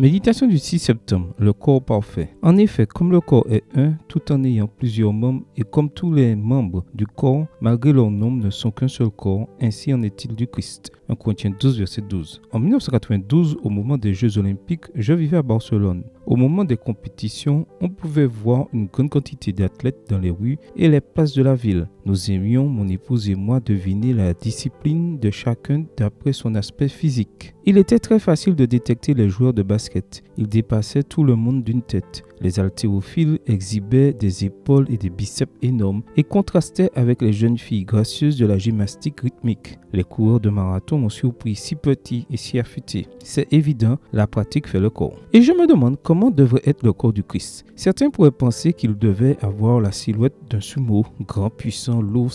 Méditation du 6 septembre, le corps parfait. En effet, comme le corps est un, tout en ayant plusieurs membres, et comme tous les membres du corps, malgré leur nombre, ne sont qu'un seul corps, ainsi en est-il du Christ. 1 Corinthiens 12, verset 12. En 1992, au moment des Jeux Olympiques, je vivais à Barcelone. Au moment des compétitions, on pouvait voir une grande quantité d'athlètes dans les rues et les places de la ville. Nous aimions, mon épouse et moi, deviner la discipline de chacun d'après son aspect physique. Il était très facile de détecter les joueurs de basket. Ils dépassaient tout le monde d'une tête. Les haltérophiles exhibaient des épaules et des biceps énormes et contrastaient avec les jeunes filles gracieuses de la gymnastique rythmique. Les coureurs de marathon m'ont surpris si petits et si affûtés. C'est évident, la pratique fait le corps. Et je me demande comment devrait être le corps du Christ. Certains pourraient penser qu'il devait avoir la silhouette d'un sumo, grand, puissant, lourd,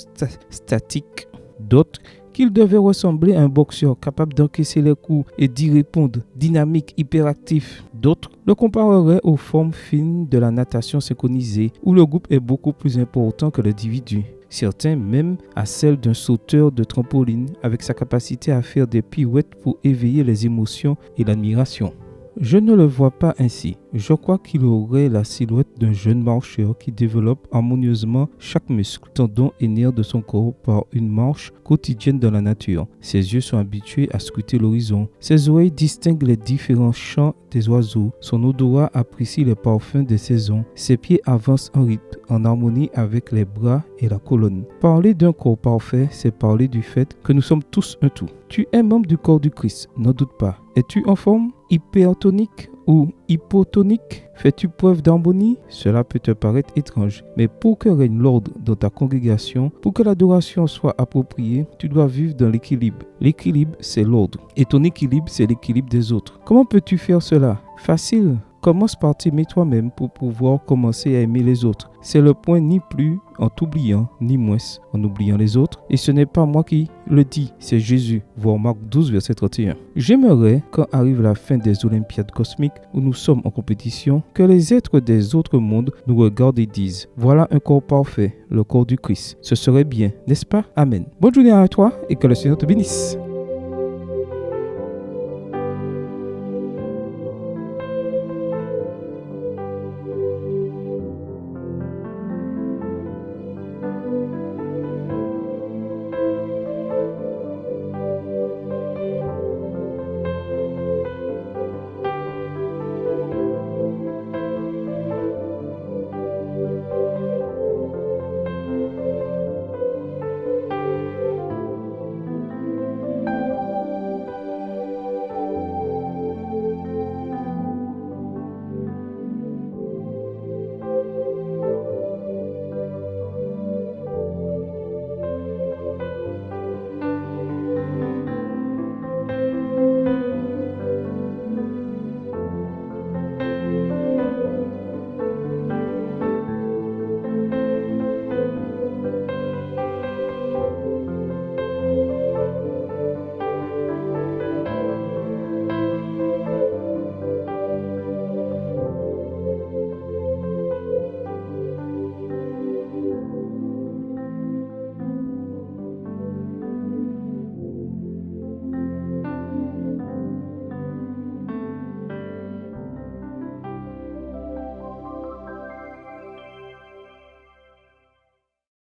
statique. D'autres qu'il devait ressembler à un boxeur capable d'encaisser les coups et d'y répondre, dynamique, hyperactif. D'autres le compareraient aux formes fines de la natation synchronisée, où le groupe est beaucoup plus important que l'individu. Certains même à celle d'un sauteur de trampoline, avec sa capacité à faire des pirouettes pour éveiller les émotions et l'admiration. Je ne le vois pas ainsi. Je crois qu'il aurait la silhouette d'un jeune marcheur qui développe harmonieusement chaque muscle, tendon et nerf de son corps par une marche quotidienne dans la nature. Ses yeux sont habitués à scruter l'horizon. Ses oreilles distinguent les différents chants des oiseaux. Son odorat apprécie les parfums des saisons. Ses pieds avancent en rythme, en harmonie avec les bras et la colonne. Parler d'un corps parfait, c'est parler du fait que nous sommes tous un tout. Tu es membre du corps du Christ, n'en doute pas. Es-tu en forme, hypertonique ou hypotonique? Fais-tu preuve d'harmonie? Cela peut te paraître étrange, mais pour que règne l'ordre dans ta congrégation, pour que l'adoration soit appropriée, tu dois vivre dans l'équilibre. L'équilibre, c'est l'ordre, et ton équilibre, c'est l'équilibre des autres. Comment peux-tu faire cela? Facile. Commence par t'aimer toi-même pour pouvoir commencer à aimer les autres. C'est le point ni plus en t'oubliant, ni moins en oubliant les autres. Et ce n'est pas moi qui le dis, c'est Jésus. Voir Marc 12, verset 31. J'aimerais, quand arrive la fin des Olympiades cosmiques où nous sommes en compétition, que les êtres des autres mondes nous regardent et disent « Voilà un corps parfait, le corps du Christ. » Ce serait bien, n'est-ce pas? Amen. Bonne journée à toi et que le Seigneur te bénisse.